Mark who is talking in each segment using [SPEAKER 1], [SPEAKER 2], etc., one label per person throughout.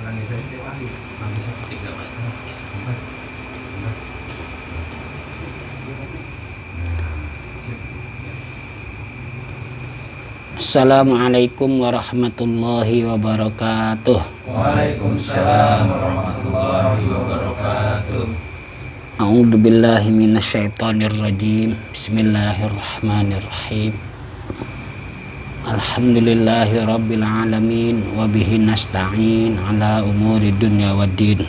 [SPEAKER 1] Assalamualaikum warahmatullahi wabarakatuh.
[SPEAKER 2] Waalaikumsalam warahmatullahi wabarakatuh.
[SPEAKER 1] A'udzu billahi minasyaitonir rajim. Bismillahirrahmanirrahim. Alhamdulillahi rabbil alamin wa bihi nasta'in ala umuri dunya waddin.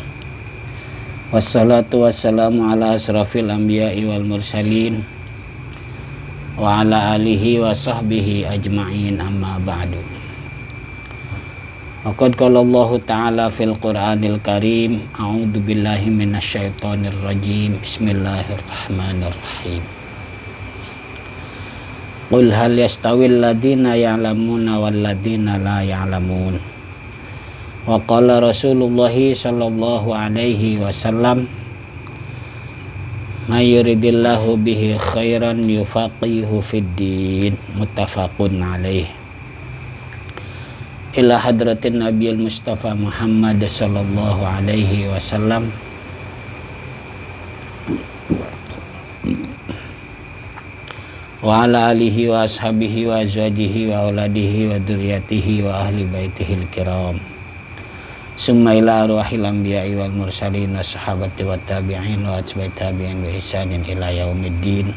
[SPEAKER 1] Wassalatu wassalamu ala asrafil anbiya'i wal mursalin wa ala alihi wa sahbihi ajma'in, amma ba'du. Waqad qala Allah ta'ala fil Qur'anil Karim, a'udzu billahi minasyaitonir rajim. Bismillahirrahmanirrahim. Qul hal yastawil ladzina ya'lamuna wal ladzina la ya'lamun. Wa qala Rasulullah sallallahu alaihi wasallam, may yuridillahu bihi khairan yufaqihu fid din. Muttafaqun alaih. Ila hadratin Nabiyil Mustafa Muhammad sallallahu alaihi wasallam wa ala alihi wa ashabihi wa azwajihi wa auladihi wa dzurriyyatihi wa ahli baitihil kiram. Summa ila arwahil anbiya'i wal mursalin wa sahabati wa tabi'in wa atba'i tabi'in bi ihsanin ila yaumiddin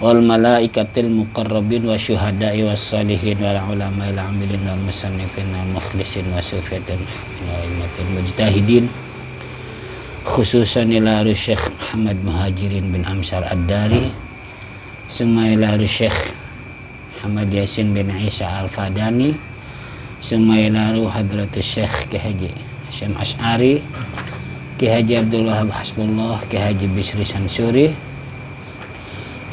[SPEAKER 1] wal malaikatil muqarrabin wa syuhada'i was salihin wal ulama'il amilin wal musannifin wal mukhlisin wa sufiyatil muhammin wa immatil mujtahidin, khususan ila Syekh Muhammad Muhajirin bin Amsar Ad-Dari, summa ila Syekh Muhammad Yasin bin Isa Al-Fadani, summa ila hadratus Syekh Ki Haji Hasyim Asy'ari, Ki Haji Abdul Wahab Hasbullah, Ki Haji Bisri Sansuri,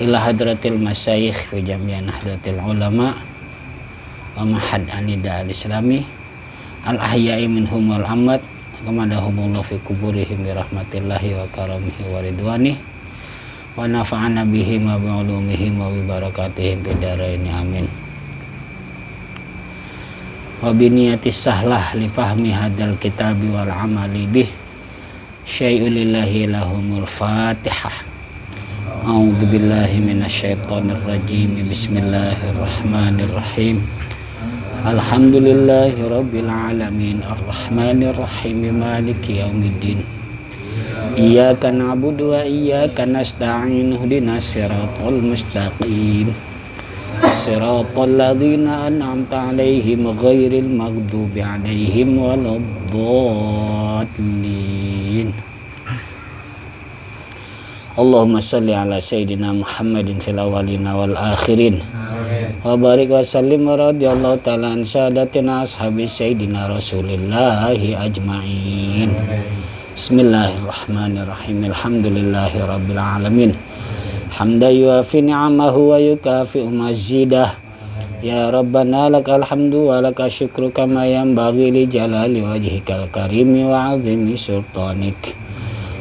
[SPEAKER 1] ila hadratil masyayikh fi jami'an nahdlatil ulama wa mahad anida al-islami al-ahya'i minhum wal amwat, qamadahumullah fi kuburihim bi rahmatillahi wa karamihi wa ridwanih, wa nafa'ana bihim wa bi'ulumihim wa bi barakatihim fid dharain, amin. Wa biniyatis sahlah li fahmi hadzal kitabi wal amali bih syai'un lillahi lahumul fatihah. A'udzu billahi minasyaitonir rajim. Bismillahirrahmanirrahim. Alhamdulillahi rabbil alamin arrahmanir rahim maliki yaumiddin. Iyyaka na'budu wa iyyaka nasta'in ihdinas siratal mustaqim. Siratal ladzina an'amta 'alaihim ghairil maghdubi 'alaihim waladdallin. Allahumma salli ala sayyidina Muhammadin fil awwalina wal akhirin. Wa barik wa sallim wa radiyallahu ta'ala an sadatina ashabi sayyidina Rasulillahi ajma'in. Bismillahirrahmanirrahim. Alhamdulillahi rabbil alamin. Hamdan yuafi ni'amahu wa yukafi'u mazidah. Ya Rabbana lakal hamdu wa lakal syukru kama yanbaghi li jalali wajhikal karimi wa 'azimi sultanik.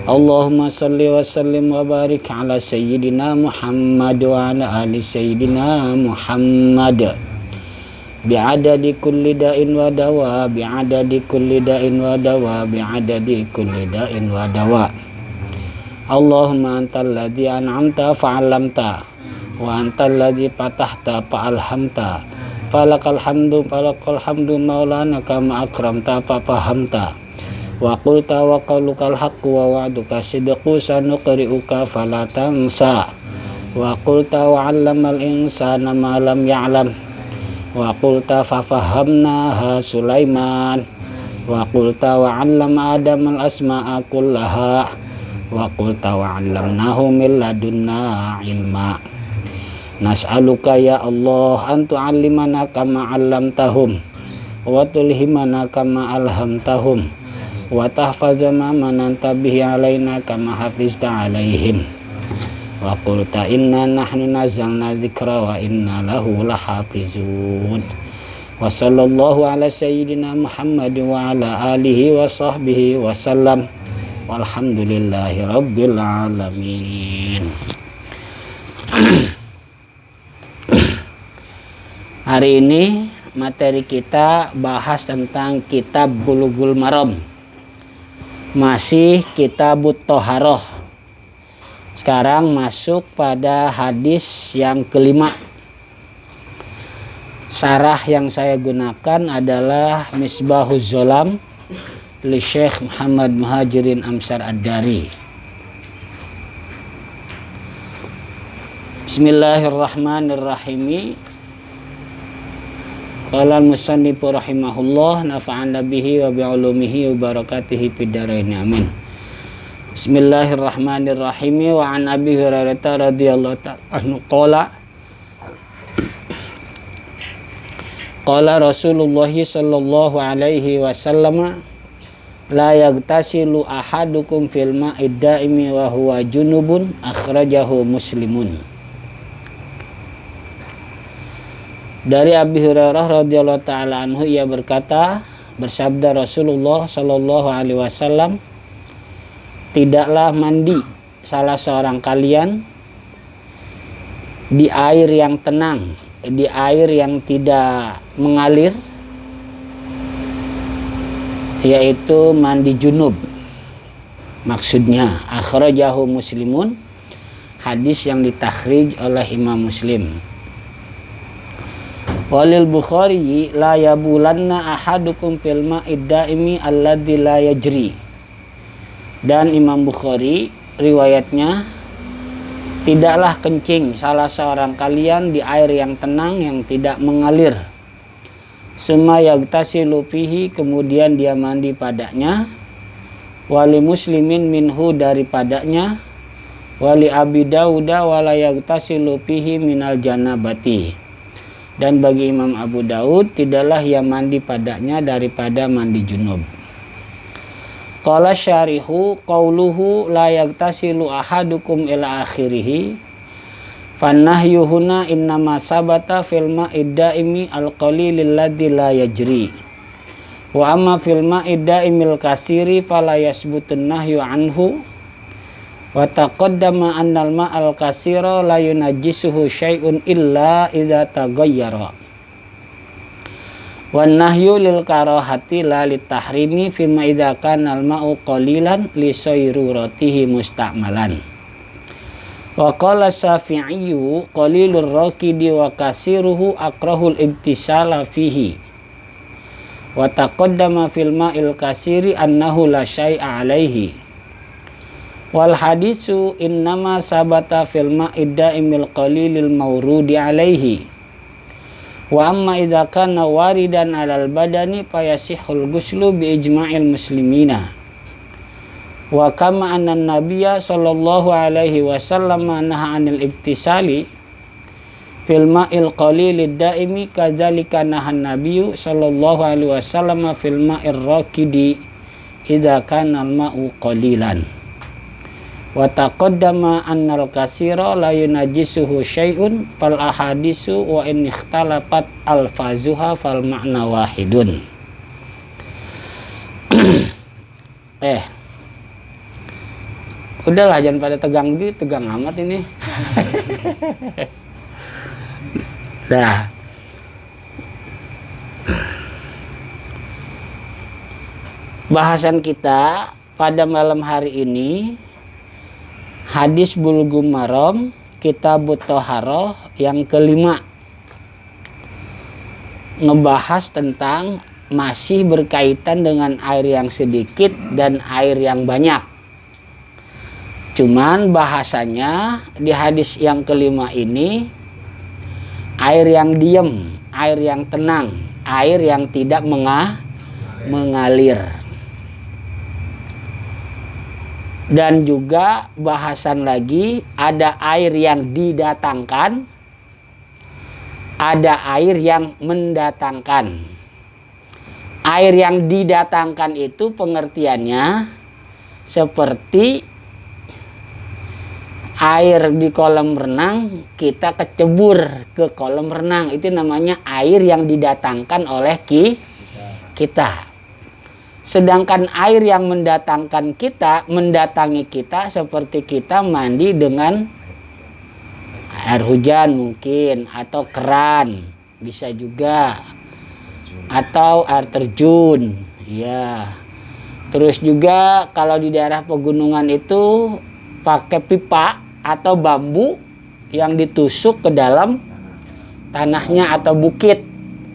[SPEAKER 1] Allahumma salli wa sallim wa barik ala sayyidina Muhammad wa ala ali sayyidina Muhammad bi'adadi kulli da'in wa dawa, bi'adadi kulli da'in wa dawa, bi'adadi kulli da'in wa dawa. Allahumma antal ladzi an'amta fa'alamta wa antal ladzi fatahta fa'alhamta falakal hamdu maulana kama akramta fafahamta wa qulta wa qaulukal haqqu wa wa'duka sidqu sanuqri'uka fala tansa wa qulta wa 'allamal insana ma lam ya'lam wa qulta fafahamnaha Sulaiman wa qulta wa 'allama Adamal asma'a kullaha wa qulta wa 'allamnahu min ladunna ilma. Nas'aluka ya Allah an tu'allimana kama 'allamtahum wa tulhimana kama alhamtahum wa tahfaza ma mananta bihi alaina kama hafizta alaihim. Wa qulta inna nahnu nazzalna dzikra wa inna lahu lahafizun. Wa sallallahu ala sayyidina Muhammad wa ala alihi wa sahbihi wa sallam. Walhamdulillahi rabbil alamin. Hari ini materi kita bahas tentang kitab Bulughul Maram. Masih kitabut Thaharah. Sekarang masuk pada hadis yang kelima. Sarah yang saya gunakan adalah Misbahuz Zolam li Syekh Muhammad Muhajirin Amsar Ad-Dari. Bismillahirrahmanirrahim. Qala al-musannifu rahimahullah nafa'ana bihi wa bi'ulumihi wa barakatihi fid dharain amin. Bismillahirrahmanirrahim. Wa an Abi Hurairah radhiyallahu ta'ala anhu qala Rasulullah sallallahu alaihi wasallam la yagtasilu ahadukum fil ma'id daimi wa huwa junubun akhrajahu Muslimun. Dari Abi Hurairah radhiyallahu taala anhu, ia berkata, bersabda Rasulullah sallallahu alaihi wasallam, tidaklah mandi salah seorang kalian di air yang tenang, di air yang tidak mengalir, yaitu mandi junub. Maksudnya akhrajahu Muslimun, hadis yang ditakhrij oleh Imam Muslim. Walil Bukhari la yabulanna ahadukum fil ma'id daimi alladzi la yajri. Dan Imam Bukhari riwayatnya, tidaklah kencing salah seorang kalian di air yang tenang yang tidak mengalir. Summa yagtasilu fihi, kemudian dia mandi padanya. Wali Muslimin minhu, daripadanya. Wali Abi Dawuda wala yagtasilu fihi minal janabati. Dan bagi Imam Abu Daud, tidaklah ia mandi padanya daripada mandi junub. Qala syarihu qauluhu la yagtasilu ahadukum ila akhirih. Fannahyu huna innama sabata fil ma'id daimi al-qalilil ladzi la yajri. Wa amma fil ma'id daimil kasiri fala yasbutun nahyu anhu. Wa taqaddama annal ma'al kasira la yunajjisuhu syai'un illa idza taghayyara. Wan nahyu lil karahati la litahrimi fima idza kana al ma'u qalilan li sayruratihi musta'malan. Wa qala Syafi'iyyu qalilur raqidi wa kasiruhu akrahul ibtisala fihi. Wa taqaddama fil ma'il kasiri annahu la syai'a alaihi. Wal hadisu innama sabata fil ma'id daimil qalilil mawrudi alaihi. Wa amma idza kana waridan 'alal badani fayasihul ghuslu bi ijma'il muslimina. Wa kama anna nabiyya sallallahu alaihi wasallam naha 'anil iktisali fil ma'il qalilid daimi, kadzalika nahan nabiyyu sallallahu alaihi wasallam fil ma'ir raqidi idza kana al ma'u qalilan. Wa taqaddama annal kasira la yunajjisuhu syai'un fal ahadisu wa in ikhtalafat alfazuha fal ma'na wahidun. Udahlah, jangan pada tegang gitu, tegang amat ini. Dah. Bahasan kita pada malam hari ini hadis Bulughul Maram, kitabut Thaharah yang kelima, ngebahas tentang masih berkaitan dengan air yang sedikit dan air yang banyak. Cuman bahasanya di hadis yang kelima ini air yang diem, air yang tenang, air yang tidak mengalir. Dan juga bahasan lagi, ada air yang didatangkan, ada air yang mendatangkan. Air yang didatangkan itu pengertiannya seperti air di kolam renang, kita kecebur ke kolam renang, itu namanya air yang didatangkan oleh kita. Sedangkan air yang mendatangkan kita, mendatangi kita, seperti kita mandi dengan air hujan mungkin, atau keran bisa juga, atau air terjun. Ya. Terus juga kalau di daerah pegunungan itu pakai pipa atau bambu yang ditusuk ke dalam tanahnya atau bukit,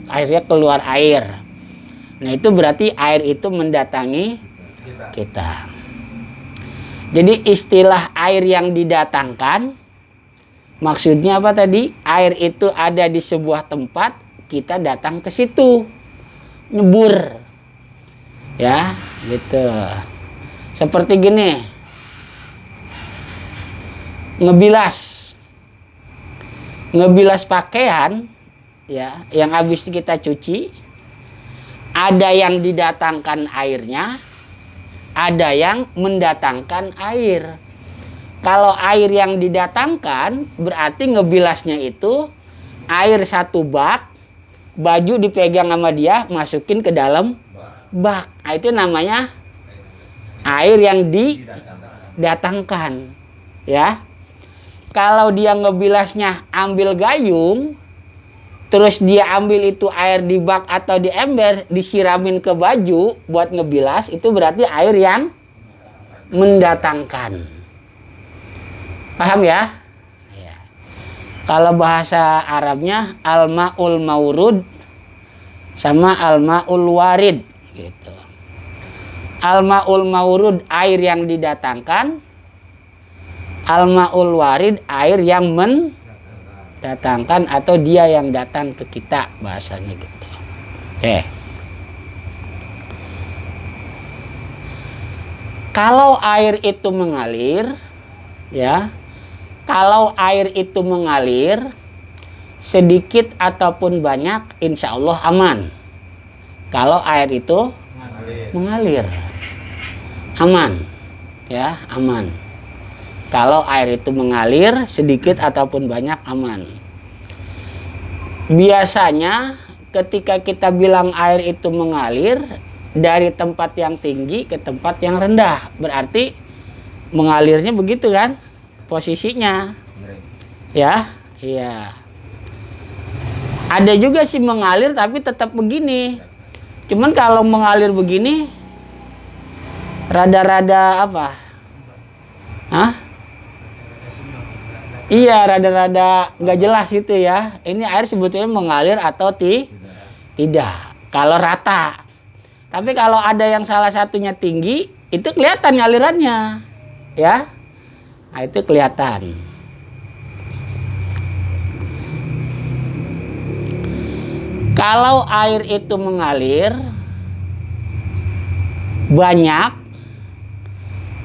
[SPEAKER 1] akhirnya keluar air. Nah itu berarti air itu mendatangi kita. Jadi istilah air yang didatangkan, maksudnya apa tadi? Air itu ada di sebuah tempat, kita datang ke situ, nyebur, ya, gitu. Seperti gini, ngebilas pakaian, ya, yang habis kita cuci, ada yang didatangkan airnya, ada yang mendatangkan air. Kalau air yang didatangkan berarti ngebilasnya itu air satu bak, baju dipegang sama dia, masukin ke dalam bak. Nah, itu namanya air yang didatangkan, ya. Kalau dia ngebilasnya ambil gayung, terus dia ambil itu air di bak atau di ember, disiramin ke baju buat ngebilas, itu berarti air yang mendatangkan. Paham ya? Ya. Kalau bahasa Arabnya al-ma'ul maurud sama al-ma'ul warid gitu. Al-ma'ul maurud air yang didatangkan, al-ma'ul warid air yang mendatangkan atau dia yang datang ke kita, bahasanya gitu. Oke. Kalau air itu mengalir, ya, kalau air itu mengalir sedikit ataupun banyak, insya Allah aman. Kalau air itu mengalir, aman, ya, aman. Kalau air itu mengalir sedikit ataupun banyak, aman. Biasanya ketika kita bilang air itu mengalir dari tempat yang tinggi ke tempat yang rendah, berarti mengalirnya begitu kan posisinya, ya, iya. Ada juga sih mengalir tapi tetap begini. Cuman kalau mengalir begini rada-rada apa? Hah? Iya, rada-rada nggak jelas gitu ya. Ini air sebetulnya mengalir atau tidak. Kalau rata. Tapi kalau ada yang salah satunya tinggi, itu kelihatan alirannya, ya. Nah, itu kelihatan. Kalau air itu mengalir banyak,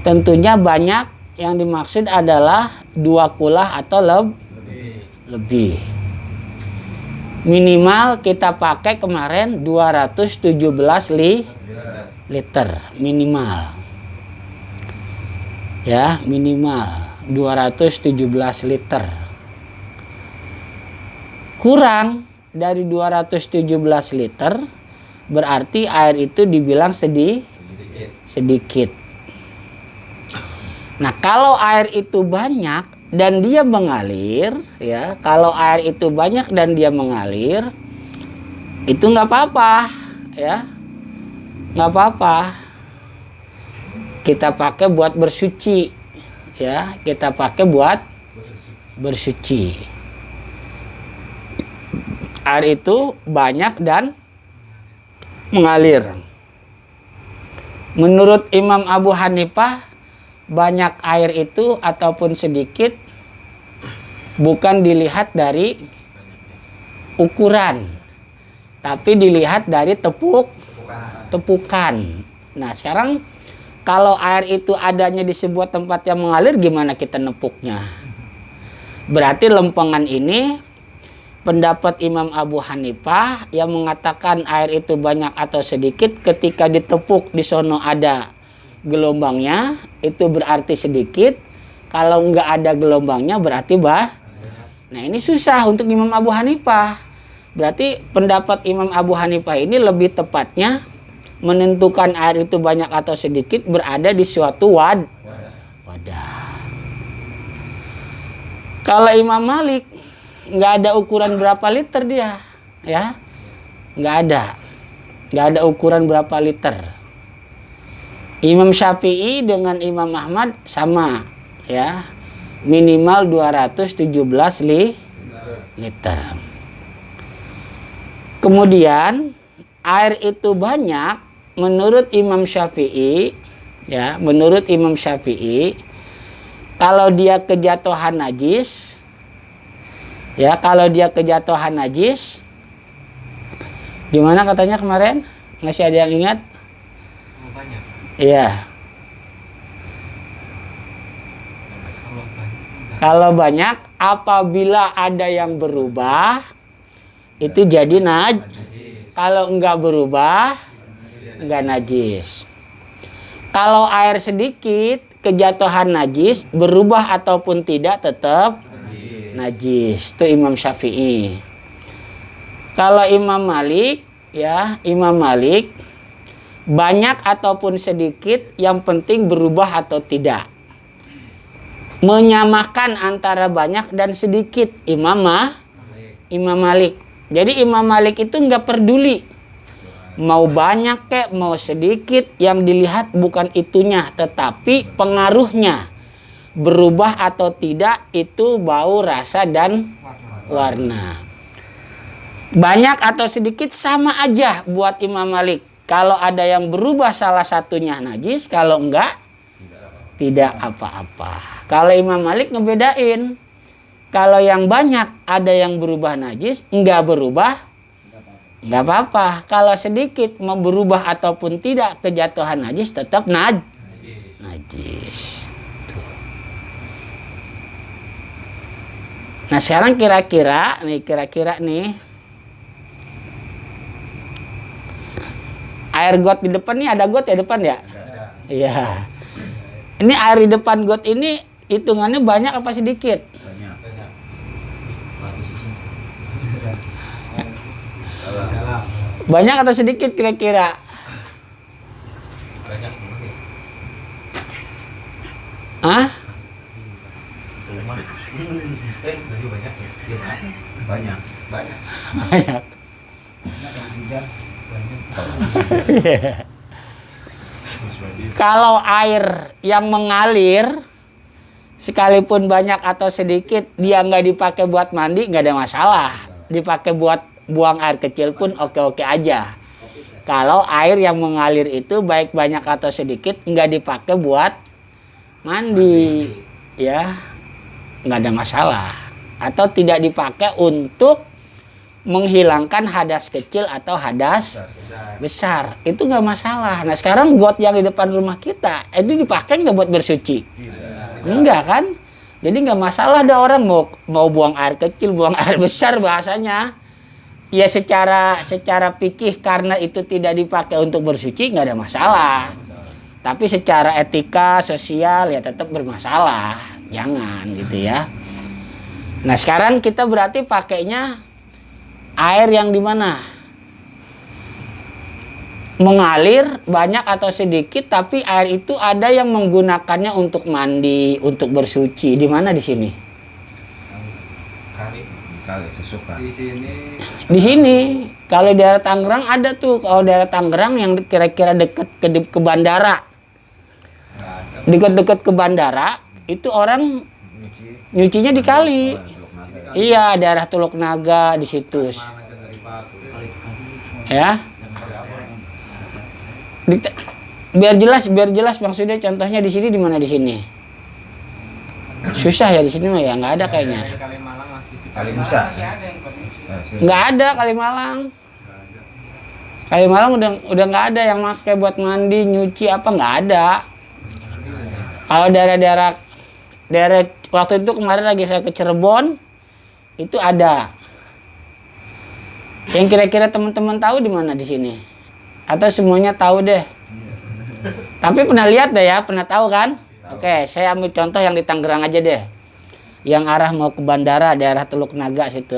[SPEAKER 1] tentunya banyak yang dimaksud adalah 2 kulah atau lebih. Minimal kita pakai kemarin 217 liter minimal. Ya, minimal 217 liter. Kurang dari 217 liter berarti air itu dibilang sedikit. Nah, kalau air itu banyak dan dia mengalir, ya, kalau air itu banyak dan dia mengalir, itu nggak apa-apa, ya, nggak apa-apa. Kita pakai buat bersuci, ya, kita pakai buat bersuci. Air itu banyak dan mengalir. Menurut Imam Abu Hanifah, banyak air itu ataupun sedikit bukan dilihat dari ukuran, tapi dilihat dari tepukan. Nah, sekarang kalau air itu adanya di sebuah tempat yang mengalir, gimana kita nepuknya? Berarti lempengan ini pendapat Imam Abu Hanifah yang mengatakan air itu banyak atau sedikit, ketika ditepuk di sono ada gelombangnya, itu berarti sedikit. Kalau nggak ada gelombangnya berarti Nah, ini susah untuk Imam Abu Hanifah. Berarti pendapat Imam Abu Hanifah ini lebih tepatnya menentukan air itu banyak atau sedikit berada di suatu wadah. Kalau Imam Malik nggak ada ukuran berapa liter dia, ya, nggak ada. Nggak ada ukuran berapa liter. Imam Syafi'i dengan Imam Ahmad sama, ya, minimal 217 liter. Kemudian air itu banyak menurut Imam Syafi'i, ya, menurut Imam Syafi'i, kalau dia kejatuhan najis, ya, kalau dia kejatuhan najis, gimana katanya kemarin? Masih ada yang ingat?
[SPEAKER 2] Banyak.
[SPEAKER 1] Iya. Kalau banyak, apabila ada yang berubah, itu jadi najis. Kalau enggak berubah, enggak najis. Kalau air sedikit, kejatuhan najis, berubah ataupun tidak tetap najis. Itu Imam Syafi'i. Kalau Imam Malik, ya, Imam Malik, banyak ataupun sedikit, yang penting berubah atau tidak. Menyamakan antara banyak dan sedikit Imam Malik. Jadi Imam Malik itu nggak peduli mau banyak kek mau sedikit, yang dilihat bukan itunya tetapi pengaruhnya, berubah atau tidak itu bau, rasa, dan warna. Banyak atau sedikit sama aja buat Imam Malik. Kalau ada yang berubah salah satunya najis, kalau enggak tidak apa-apa. Kalau Imam Malik ngebedain. Kalau yang banyak ada yang berubah najis, enggak berubah, enggak apa-apa. Kalau sedikit mau berubah ataupun tidak kejatuhan najis, tetap najis. Tuh. Nah sekarang kira-kira nih, air got di depan nih, ada got ya depan ya? Iya. Ini air di depan got ini hitungannya banyak apa sedikit? Banyak atau sedikit kira-kira?
[SPEAKER 2] Banyak.
[SPEAKER 1] Hah?
[SPEAKER 2] Banyak.
[SPEAKER 1] Banyak. Kalau air yang mengalir, sekalipun banyak atau sedikit, dia nggak dipakai buat mandi, nggak ada masalah. Dipakai buat buang air kecil pun oke-oke aja. Kalau air yang mengalir itu baik banyak atau sedikit nggak dipakai buat mandi, ya nggak ada masalah. Atau tidak dipakai untuk menghilangkan hadas kecil atau hadas besar, itu nggak masalah. Nah sekarang got yang di depan rumah kita itu dipakai nggak buat bersuci? Enggak kan? Jadi nggak masalah ada orang mau buang air kecil, buang air besar bahasanya. Ya secara fikih karena itu tidak dipakai untuk bersuci nggak ada masalah. Tapi secara etika sosial ya tetap bermasalah. Jangan gitu ya. Nah sekarang kita berarti pakainya air yang di mana? Mengalir banyak atau sedikit, tapi air itu ada yang menggunakannya untuk mandi, untuk bersuci. Di mana di sini?
[SPEAKER 2] Kali sesuka.
[SPEAKER 1] Di sini. Kalau daerah Tangerang ada tuh. Kalau daerah Tangerang yang kira-kira dekat ke bandara. Dekat-dekat ke bandara, itu orang nyucinya di kali. Iya, daerah Teluk Naga di situ. Ya. Biar jelas maksudnya contohnya di sini di mana di sini? Susah ya di sini mah ya, nggak ada kayaknya.
[SPEAKER 2] Kalimusa.
[SPEAKER 1] Nggak ada Kalimalang. Kalimalang udah nggak ada yang pakai buat mandi, nyuci apa nggak ada. Kalau daerah waktu itu kemarin lagi saya ke Cirebon itu ada. Yang kira-kira teman-teman tahu di mana di sini? Atau semuanya tahu deh? Tapi pernah lihat deh ya, pernah tahu kan? Oke, saya ambil contoh yang di Tangerang aja deh. Yang arah mau ke bandara, daerah Teluk Naga situ.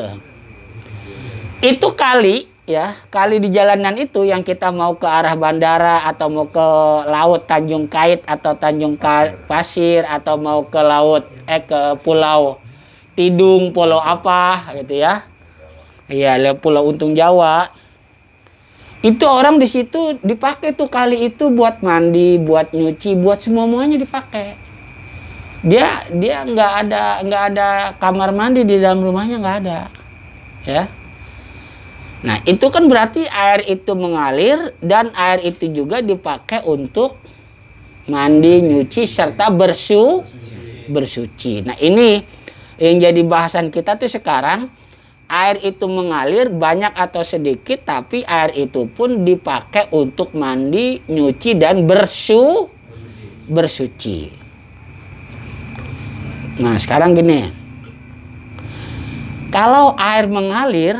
[SPEAKER 1] Itu kali ya, kali di jalanan itu yang kita mau ke arah bandara atau mau ke laut Tanjung Kait atau Tanjung Pasir atau mau ke laut ke Pulau Tidung, pulau apa gitu ya. Iya, Pulau Untung Jawa. Itu orang di situ dipakai tuh kali itu buat mandi, buat nyuci, buat semuanya dipakai. Dia nggak ada kamar mandi di dalam rumahnya, nggak ada, ya. Nah itu kan berarti air itu mengalir dan air itu juga dipakai untuk mandi, nyuci serta bersuci. Nah ini yang jadi bahasan kita tuh sekarang. Air itu mengalir banyak atau sedikit, tapi air itu pun dipakai untuk mandi, nyuci, dan bersuci. Nah sekarang gini, kalau air mengalir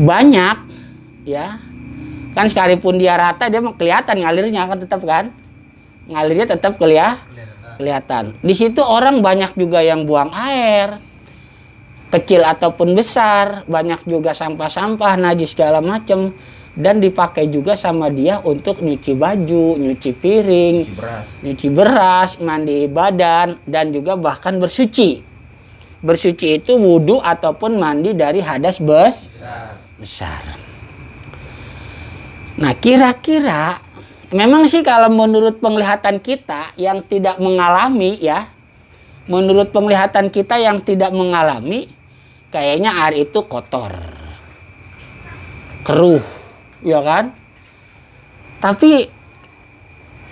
[SPEAKER 1] banyak, ya kan sekalipun dia rata dia kelihatan ngalirnya kan tetap kan, ngalirnya tetap kelihatan. Di situ orang banyak juga yang buang air. Kecil ataupun besar, banyak juga sampah-sampah, najis segala macam, dan dipakai juga sama dia untuk nyuci baju, nyuci piring, nyuci beras, mandi badan, dan juga bahkan bersuci. Bersuci itu wudhu ataupun mandi dari hadas besar. Nah kira-kira, memang sih kalau menurut penglihatan kita yang tidak mengalami ya, menurut penglihatan kita yang tidak mengalami, kayaknya air itu kotor, keruh, ya kan? Tapi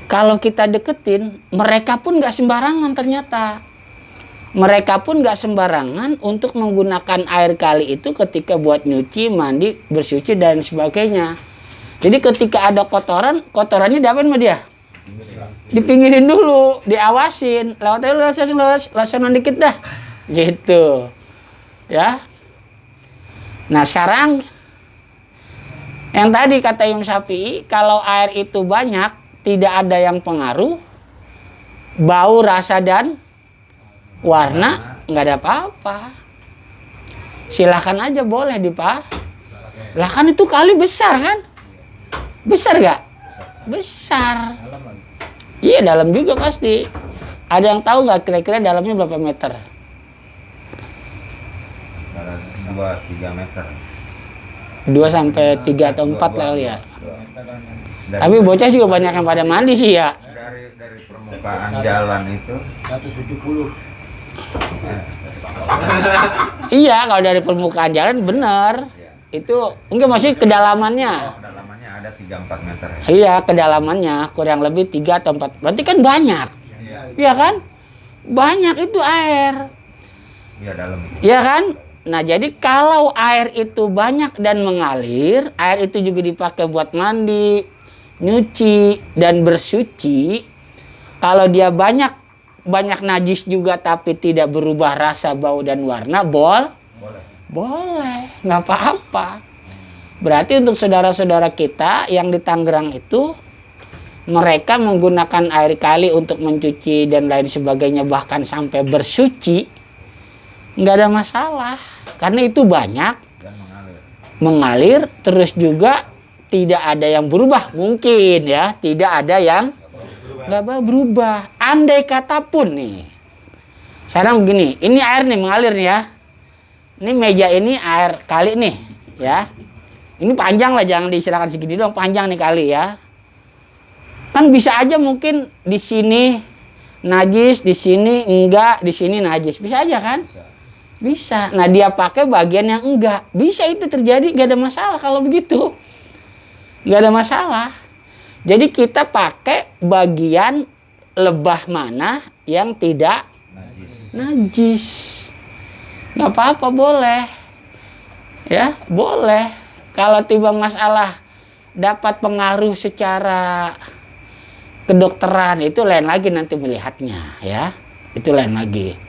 [SPEAKER 1] kalau kita deketin, mereka pun nggak sembarangan ternyata. Mereka pun nggak sembarangan untuk menggunakan air kali itu ketika buat nyuci, mandi, bersuci dan sebagainya. Jadi ketika ada kotoran, kotorannya diapain sama dia? Dipinggirin dulu, diawasin, lawasin dikit dah, gitu. Ya, nah sekarang yang tadi kata Imam Syafi'i, kalau air itu banyak tidak ada yang pengaruh, bau, rasa dan warna nggak ada apa-apa, silahkan aja boleh dipakai. Lah kan itu kali besar kan, besar nggak? Besar. Iya dalam juga pasti. Ada yang tahu nggak kira-kira dalamnya berapa meter?
[SPEAKER 2] 2-3 meter.
[SPEAKER 1] 2 sampai 3 atau 4 kali ya. Tapi bocah juga banyak yang pada mandi sih ya.
[SPEAKER 2] Dari permukaan jalan itu 170.
[SPEAKER 1] Iya, kalau dari permukaan jalan benar.
[SPEAKER 2] Ya.
[SPEAKER 1] Itu enggak masih kedalamannya.
[SPEAKER 2] Kedalamannya ada 3-4 meter.
[SPEAKER 1] Iya, kedalamannya kurang lebih 3 atau 4. Berarti kan banyak. Iya kan? Banyak itu air.
[SPEAKER 2] Iya dalam.
[SPEAKER 1] Iya kan? Nah, jadi kalau air itu banyak dan mengalir, air itu juga dipakai buat mandi, nyuci, dan bersuci. Kalau dia banyak najis juga tapi tidak berubah rasa, bau, dan warna, boleh, nggak apa-apa. Berarti untuk saudara-saudara kita yang di Tangerang itu, mereka menggunakan air kali untuk mencuci dan lain sebagainya, bahkan sampai bersuci, nggak ada masalah, karena itu banyak
[SPEAKER 2] dan
[SPEAKER 1] mengalir, terus juga tidak ada yang berubah, mungkin ya, tidak ada yang nggak berubah. Andai kata pun nih, sekarang begini, ini air nih mengalir nih ya, ini meja ini air kali nih ya, ini panjang lah, jangan diistilahkan segini doang, panjang nih kali ya, kan bisa aja mungkin di sini najis, di sini enggak, di sini najis, bisa aja kan? Bisa. Nah dia pakai bagian yang enggak. Bisa itu terjadi, gak ada masalah kalau begitu. Gak ada masalah. Jadi kita pakai bagian lebah mana yang tidak najis. Gak apa-apa, boleh. Ya, boleh. Kalau tiba masalah dapat pengaruh secara kedokteran, itu lain lagi nanti melihatnya ya. Itu lain lagi.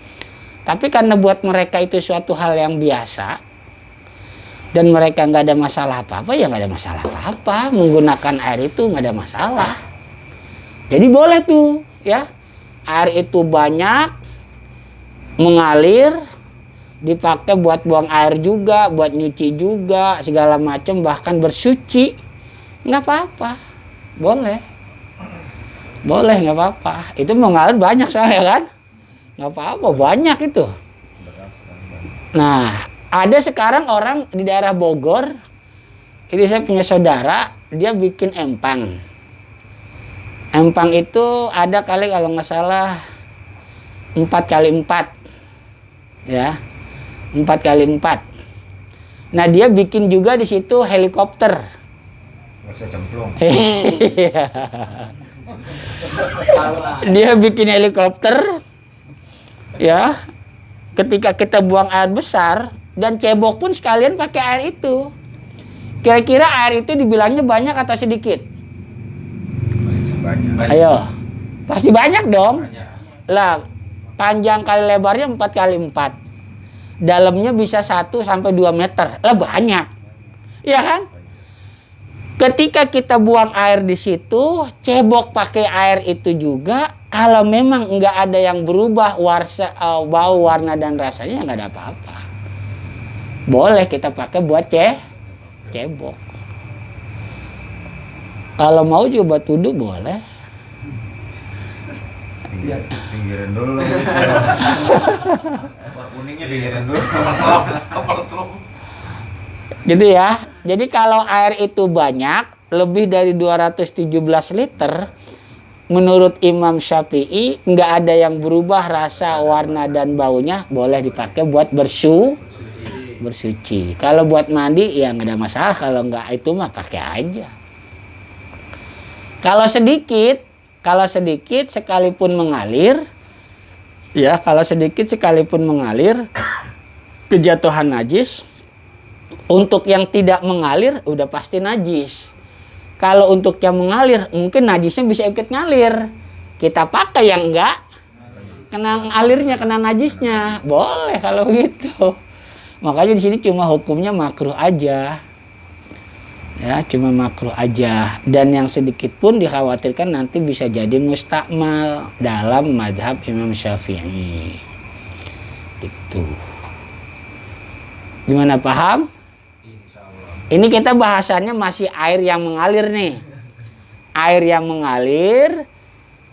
[SPEAKER 1] Tapi karena buat mereka itu suatu hal yang biasa dan mereka nggak ada masalah apa-apa, ya nggak ada masalah apa-apa, menggunakan air itu nggak ada masalah. Jadi boleh tuh ya, air itu banyak mengalir, dipakai buat buang air juga, buat nyuci juga, segala macam, bahkan bersuci, nggak apa-apa, boleh nggak apa-apa. Itu mengalir banyak soalnya kan. Nggak apa-apa, banyak itu. Nah, ada sekarang orang di daerah Bogor Itu saya punya saudara, dia bikin empang. Empang itu ada kali kalau nggak salah 4x4, ya, 4x4. Nah dia bikin juga di situ helikopter.
[SPEAKER 2] Bisa cemplung.
[SPEAKER 1] Dia bikin helikopter, ya. Ketika kita buang air besar dan cebok pun sekalian pakai air itu. Kira-kira air itu dibilangnya banyak atau sedikit?
[SPEAKER 2] Banyak.
[SPEAKER 1] Ayo, pasti banyak dong.
[SPEAKER 2] Banyak.
[SPEAKER 1] Lah, panjang kali lebarnya 4x4. Dalamnya bisa 1 sampai 2 meter. Lah banyak. Iya kan? Ketika kita buang air di situ, cebok pakai air itu juga, kalau memang nggak ada yang berubah bau, warna dan rasanya nggak ada apa-apa. Boleh kita pakai buat cebok. Kalau mau juga buat wudhu boleh.
[SPEAKER 2] Pinggirin dulu. Kapal kuningnya pinggirin dulu. Kapal selam.
[SPEAKER 1] Gitu ya. Jadi kalau air itu banyak, lebih dari 217 liter, menurut Imam Syafi'i nggak ada yang berubah rasa, warna dan baunya, boleh dipakai buat bersuci. Kalau buat mandi ya nggak ada masalah. Kalau nggak itu mah pakai aja. Kalau sedikit sekalipun mengalir, ya kalau sedikit sekalipun mengalir, kejatuhan najis. Untuk yang tidak mengalir udah pasti najis. Kalau untuk yang mengalir mungkin najisnya bisa ikut ngalir. Kita pakai yang enggak kena alirnya, kena najisnya, boleh kalau gitu. Makanya di sini cuma hukumnya makruh aja. Ya, cuma makruh aja. Dan yang sedikit pun dikhawatirkan nanti bisa jadi mustakmal dalam madhab Imam Syafi'i. Itu. Gimana, paham? Ini kita bahasannya masih air yang mengalir nih. Air yang mengalir,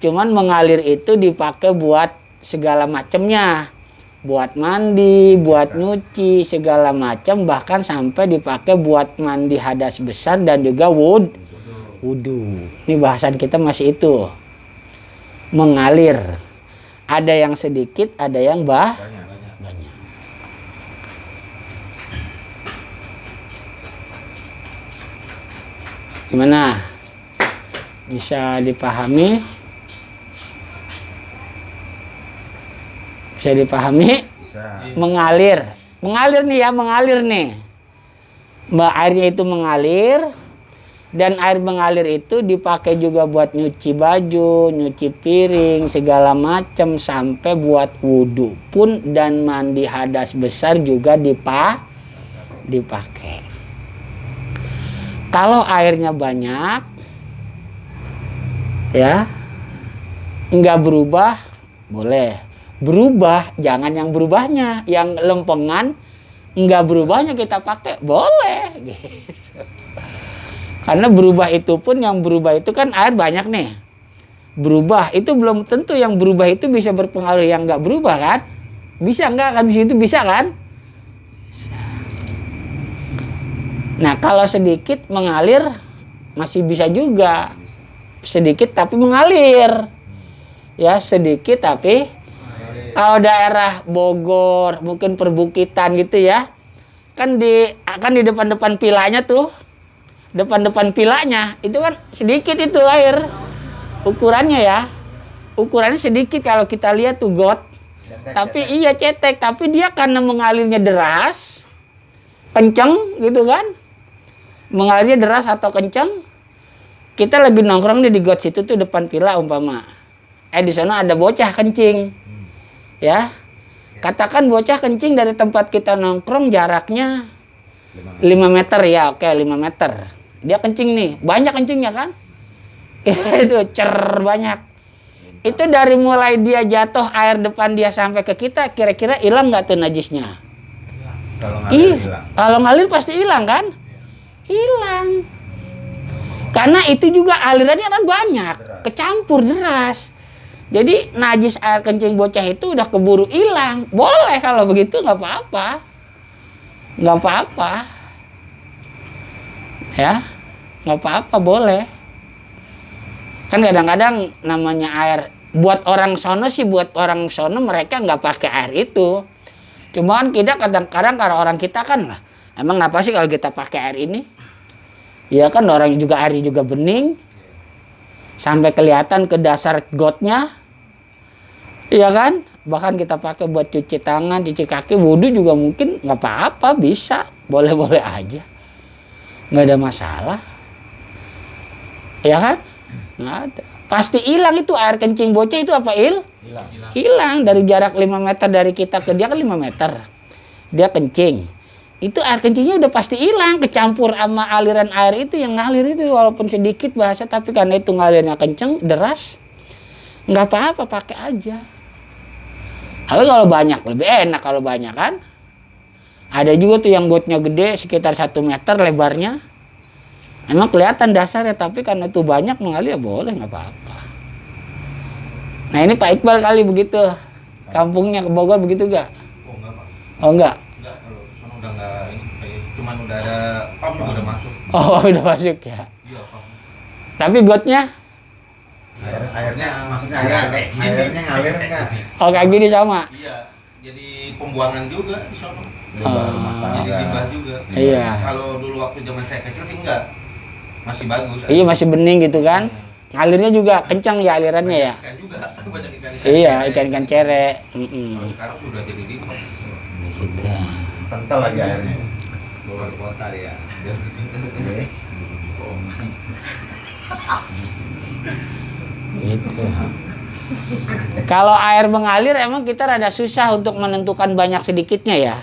[SPEAKER 1] cuman mengalir itu dipakai buat segala macamnya. Buat mandi, buat nyuci, segala macam, bahkan sampai dipakai buat mandi hadas besar dan juga wudhu. Ini bahasan kita masih itu. Mengalir. Ada yang sedikit, ada yang banyak. Gimana? Bisa dipahami? Bisa dipahami?
[SPEAKER 2] Bisa.
[SPEAKER 1] Mengalir nih ya, mengalir nih. Airnya itu mengalir, dan air mengalir itu dipakai juga buat nyuci baju, nyuci piring, segala macam, sampai buat wudhu pun dan mandi hadas besar juga dipakai. Kalau airnya banyak, ya, nggak berubah, boleh. Berubah, jangan yang berubahnya, yang lempengan nggak berubahnya kita pakai, boleh. Karena berubah itu pun, yang berubah itu kan air banyak nih. Berubah itu belum tentu yang berubah itu bisa berpengaruh yang nggak berubah kan? Bisa nggak kan? Di situ bisa kan? Bisa. Nah kalau sedikit mengalir masih bisa juga, sedikit tapi mengalir, ya sedikit tapi. Kalau daerah Bogor, mungkin perbukitan gitu ya, kan di depan-depan pilanya tuh, depan-depan pilanya itu kan sedikit itu air, ukurannya ya, ukurannya sedikit kalau kita lihat tuh got, tapi iya cetek, tapi dia karena mengalirnya deras, kenceng gitu kan, mengalirnya deras atau kenceng, kita lagi nongkrong di got situ tuh depan pila umpama, di sana ada bocah kencing. Ya, katakan bocah kencing dari tempat kita nongkrong jaraknya 5 meter ya, oke 5 meter. Dia kencing nih, banyak kencingnya kan? Itu banyak. Itu dari mulai dia jatuh air depan dia sampai ke kita, kira-kira hilang nggak tuh najisnya?
[SPEAKER 2] Kalau ngalir hilang.
[SPEAKER 1] Kalau ngalir pasti hilang kan? Hilang. Karena itu juga alirannya kan banyak, kecampur deras. Jadi najis air kencing bocah itu udah keburu hilang. Boleh kalau begitu, nggak apa-apa. Nggak apa-apa. Ya, nggak apa-apa, boleh. Kan kadang-kadang namanya air, buat orang sono mereka nggak pakai air itu. Cuman kita kadang-kadang kalau orang kita kan lah, emang ngapa sih kalau kita pakai air ini? Ya kan orang juga airnya juga bening, sampai kelihatan ke dasar gotnya, iya kan? Bahkan kita pakai buat cuci tangan, cuci kaki, wudhu juga mungkin nggak apa-apa, bisa, boleh-boleh aja, nggak ada masalah, ya kan? Nggak ada. Pasti hilang itu air kencing bocah itu apa hilang dari jarak 5 meter dari kita ke dia kan 5 meter. Dia kencing. Itu air kencingnya udah pasti hilang, kecampur sama aliran air itu yang ngalir itu walaupun sedikit bahasa, tapi karena itu ngalirnya kenceng, deras. Nggak apa-apa, pakai aja. Tapi kalau banyak lebih enak kalau banyak kan. Ada juga tuh yang gotnya gede sekitar 1 meter lebarnya. Emang kelihatan dasarnya, tapi karena itu banyak mengalir, ya boleh, nggak apa-apa. Nah ini Pak Iqbal kali begitu, kampungnya ke Bogor begitu gak?
[SPEAKER 2] Oh enggak Pak.
[SPEAKER 1] Oh enggak?
[SPEAKER 2] Enggak, kalau sana udah enggak ini, cuman udah ada pam juga udah masuk.
[SPEAKER 1] Oh udah masuk ya.
[SPEAKER 2] Iya pam.
[SPEAKER 1] Tapi gotnya?
[SPEAKER 2] Airnya maksudnya airnya ngalir enggak?
[SPEAKER 1] Oh kayak gini sama?
[SPEAKER 2] Iya, jadi pembuangan juga di sana. Jadi
[SPEAKER 1] Oh.
[SPEAKER 2] limbah juga.
[SPEAKER 1] Iya.
[SPEAKER 2] Kalau dulu waktu zaman saya kecil sih enggak. Masih bagus.
[SPEAKER 1] Iya masih bening gitu kan? Ngalirnya juga kencang ya alirannya ya?
[SPEAKER 2] Ikan juga, banyak ikan.
[SPEAKER 1] Iya, ikan-ikan cere.
[SPEAKER 2] Kalau sekarang sudah jadi limbah.
[SPEAKER 1] Gitu.
[SPEAKER 2] Kental lagi airnya. Keluar kota dia.
[SPEAKER 1] Gitu. Kalau air mengalir emang kita rada susah untuk menentukan banyak sedikitnya ya.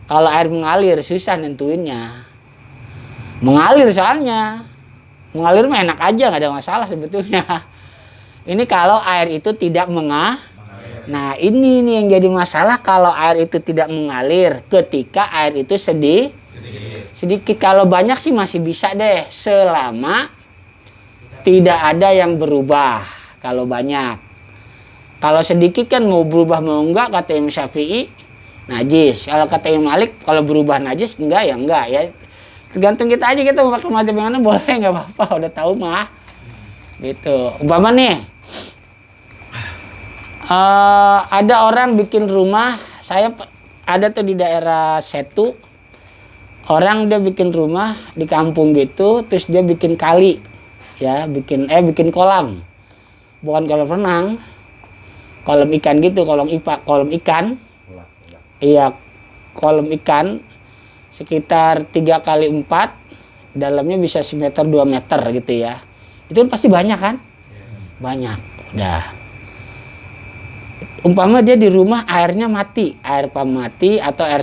[SPEAKER 1] Kalau air mengalir susah nentuinnya. Mengalir soalnya. Mengalir mah enak aja, nggak ada masalah sebetulnya. Ini kalau air itu tidak Nah ini nih yang jadi masalah kalau air itu tidak mengalir ketika air itu sedikit. Kalau banyak sih masih bisa deh selama tidak ada yang berubah. Kalau banyak, kalau sedikit kan mau berubah mau enggak kata Imam Syafi'i najis. Kalau kata Imam Malik kalau berubah najis enggak ya enggak ya. Tergantung kita aja, kita mau pakai macam yang mana boleh nggak apa-apa, udah tahu mah. Gitu. Umpama nih ada orang bikin rumah, saya ada tuh di daerah Setu. Orang dia bikin rumah di kampung gitu, terus dia bikin kali. Ya, bikin kolam. Bukan kolam renang. Kolam ikan gitu, kolam ikan. Iya, kolam ikan sekitar 3x4, dalamnya bisa 1 meter 2 meter gitu ya. Itu kan pasti banyak kan? Banyak. Udah. Umpama dia di rumah airnya mati, air pam mati atau air